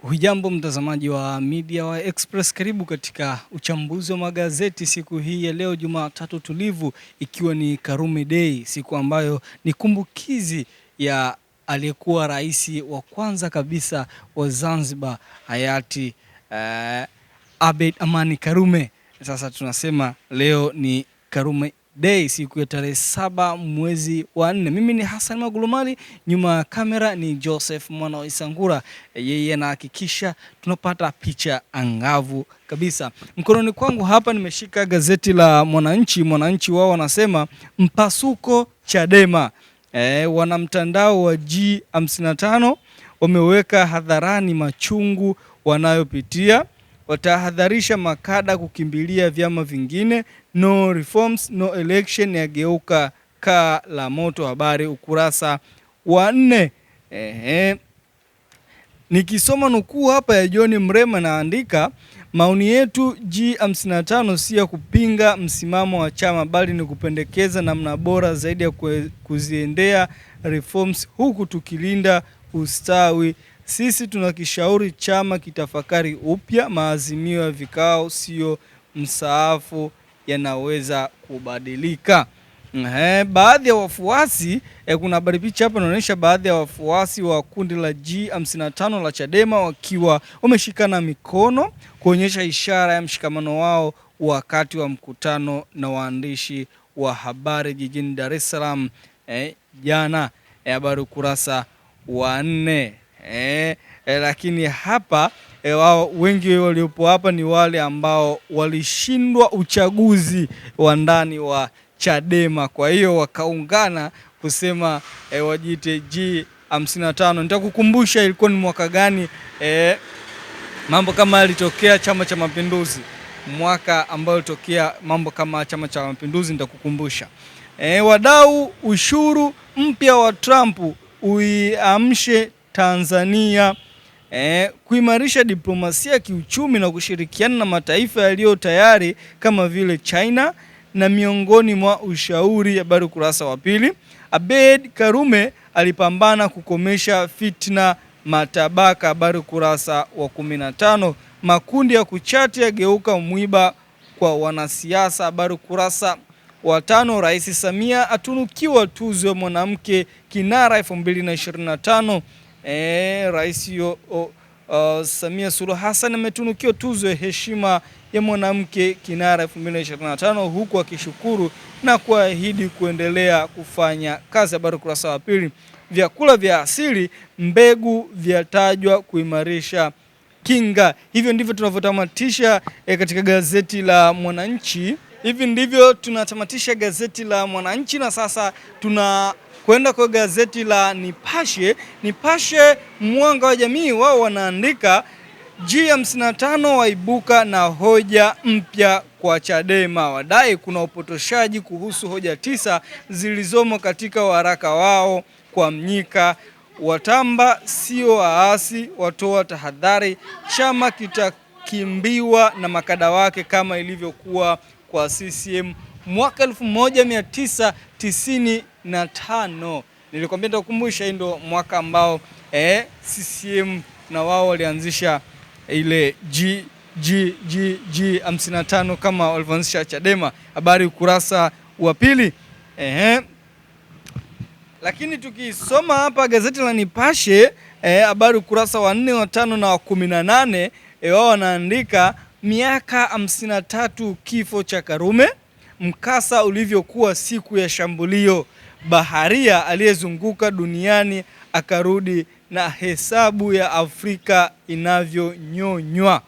Hujambo mtazamaji wa Media wa Express, karibu katika uchambuzi wa magazeti siku hii ya leo Jumatatu tulivu, ikiwa ni Karume Day, siku ambayo ni kumbukizi ya aliyekuwa rais wa kwanza kabisa wa Zanzibar hayati Abeid Amani Karume. Sasa tunasema leo ni Karume Day, siku ya tarehe 7 mwezi wa 4. Mimi ni Hassan Magulumali, nyuma ya kamera ni Joseph Mwana wa Isangura. Yeye anahakikisha tunapata picha angavu kabisa. Mkononi kwangu hapa nimeshika gazeti la Mwananchi. Mwananchi wao wanasema mpasuko Chadema. Wanamtandao wa G55 wameweka hadharani machungu wanayopitia, watahadharisha makada kukimbilia vyama vingine. No reforms, no election yageuka kaa la moto. Habari ukurasa wa 4. Nikisoma nukuu hapa ya John Mrema naandika, maoni yetu G55 si ya kupinga msimamo wa chama, bali ni kupendekeza namna bora zaidi ya kuziendea reforms huku tukilinda ustawi. Sisi tunakishauri chama kitafakari upya maazimio ya vikao, sio msaafu, yanaweza kubadilika. Baadhi ya wafuasi, kuna habari picha hapa inaonyesha baadhi ya wafuasi wa kundi la G55 la Chadema wakiwa wameshikana mikono kuonyesha ishara ya mshikamano wao wakati wa mkutano na waandishi wa habari jijini Dar es Salaam jana. Habari ukurasa wa 4. Lakini hapa wao wengi waliopo hapa ni wale ambao walishindwa uchaguzi wa ndani wa Chadema, kwa hiyo wakaungana kusema wajiite G55. Nitakukumbusha ilikuwa ni mwaka gani mambo kama yalitokea Chama cha Mapinduzi, mwaka ambao ilitokea mambo kama Chama cha Mapinduzi nitakukumbusha. Wadau, ushuru mpya wa Trump uiamshe Tanzania, kuimarisha diplomasia kiuchumi na kushirikiana na mataifa yaliyo tayari kama vile China na miongoni mwa ushauri. Habari ukurasa wa 2. Abeid Karume alipambana kukomesha fitna matabaka. Habari ukurasa wa 15. Makundi ya kuchati yageuka mwiba kwa wanasiasa. Habari ukurasa wa 5. Rais Samia atunukiwa tuzo ya mwanamke kinara 2025. Rais Samia Suluhu Hassan ametunukiwa tuzo ya heshima ya mwanamke kinara 2025 huku akishukuru na kuahidi kuendelea kufanya kazi. Habari ukurasa wa 2. Vyakula vya asili, mbegu vyatajwa kuimarisha kinga. Hivyo ndivyo tunavyotamatisha katika gazeti la Mwananchi. Hivi ndivyo tunatamatisha gazeti la Mwananchi, na sasa kwenda kwa gazeti la Nipashe. Nipashe Mwanga wa Jamii wao wanaandika G55 waibuka na hoja mpya kwa Chadema, wadai kuna upotoshaji kuhusu hoja 9 zilizomo katika waraka wao kwa Mnyika. Watamba sio waasi, watoa tahadhari chama kitakimbiwa na makada wake kama ilivyokuwa kwa CCM mwaka 1995. Nilikwambia nitakukumbusha, hii ndio mwaka ambao CCM na wao walianzisha ile G55 kama walivyoanzisha Chadema. Habari ukurasa wa 2. Lakini tukisoma hapa gazeti la Nipashe, habari ukurasa wa 4, wa 5 na wa 18, wao wanaandika miaka 53 kifo cha Karume, mkasa ulivyokuwa siku ya shambulio, baharia aliyezunguka duniani akarudi na hesabu ya Afrika inavyonyonywa.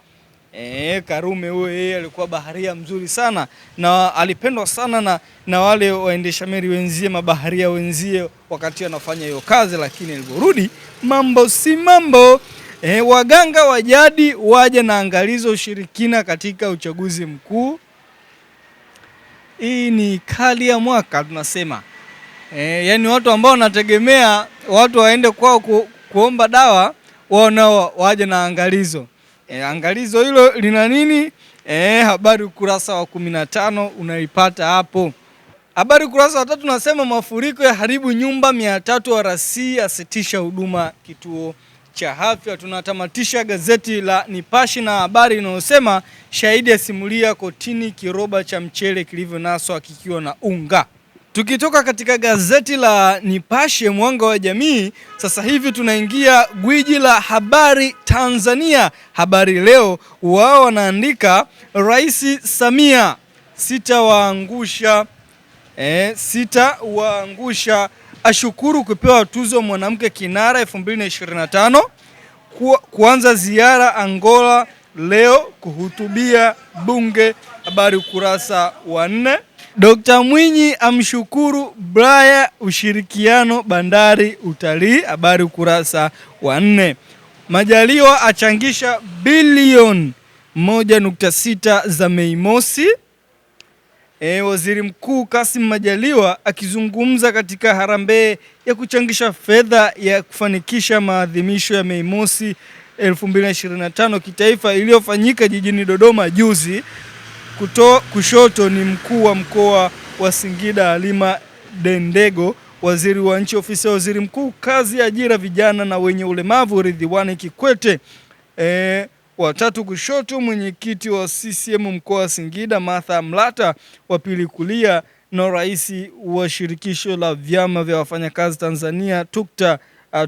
Karume huyo yeye alikuwa baharia mzuri sana na alipendwa sana na wale waendesha meli wenzie, mabaharia wenzie wakati anafanya hiyo kazi, lakini aliporudi mambo si mambo. Waganga wa jadi waje na angalizo ushirikina katika uchaguzi mkuu. Hii ni kali ya mwaka tunasema. Yani watu ambao wanategemea watu waende kwao kuomba dawa, wao nao waje na angalizo. Angalizo hilo lina nini? Habari ukurasa wa 15 unaipata hapo. Habari ukurasa wa 3 tunasema mafuriko ya haribu nyumba 300, RC asitisha huduma kituo cha afya. Tunatamatisha gazeti la Nipashe na habari inayosema shahidi asimulia kotini kiroba cha mchele kilivyonaswa kikiwa na unga. Tukitoka katika gazeti la Nipashe mwanga wa jamii, sasa hivi tunaingia gwiji la habari Tanzania, Habari Leo. Wao wanaandika Rais Samia sita waangusha ashukuru kupewa tuzo mwanamke kinara 2025, kuanza ziara Angola leo, kuhutubia bunge, habari ukurasa wa 4. Dr. Mwinyi amshukuru Braya ushirikiano bandari utalii, habari ukurasa wa 4. Majaliwa achangisha bilioni 1.6 za Mei Mosi. Waziri Mkuu Kassim Majaliwa akizungumza katika harambee ya kuchangisha fedha ya kufanikisha maadhimisho ya Mei Mosi 2025 kitaifa iliyofanyika jijini Dodoma juzi. Kushoto ni mkuu wa mkoa wa Singida Halima Dendego, waziri wa nchi ofisi ya waziri mkuu kazi, ajira, vijana na wenye ulemavu Ridhiwani Kikwete. Watatu kushoto mwenyekiti wa CCM mkoa wa Singida Martha Mlata, wa pili kulia na rais wa shirikisho la vyama vya wafanyakazi Tanzania TUCTA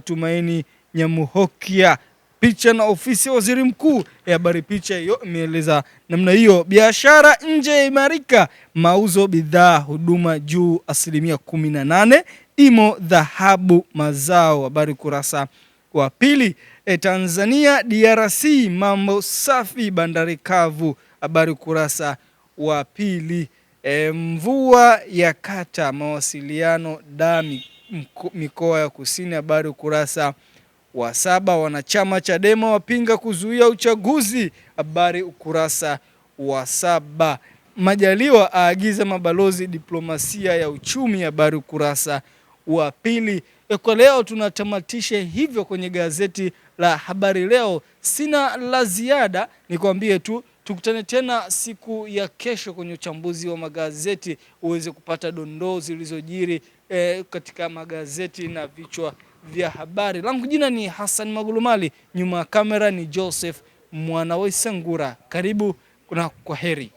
Tumaini Nyamuhokia. Picha na ofisi ya waziri mkuu, habari picha hiyo imeeleza namna hiyo. Biashara nje imarika, mauzo bidhaa huduma juu 18%, imo dhahabu mazao, habari kurasa wa pili. Tanzania DRC mambo safi bandari kavu, habari kurasa wa pili. Mvua ya kata mawasiliano dami mikoa ya kusini, habari ukurasa wa 7. Wanachama Chadema wapinga kuzuia uchaguzi, habari ukurasa wa 7. Majaliwa aagiza mabalozi diplomasia ya uchumi, habari ukurasa wa pili. Kwa leo tunatamatisha hivyo kwenye gazeti la Habari Leo. Sina la ziada, nikwambie tu tukutane tena siku ya kesho kwenye uchambuzi wa magazeti uweze kupata dondoo zilizojiri katika magazeti na vichwa vya habari. Langu jina ni Hassan Magulumali, nyuma ya kamera ni Joseph Mwana wa Isangura. Karibu na kwaheri.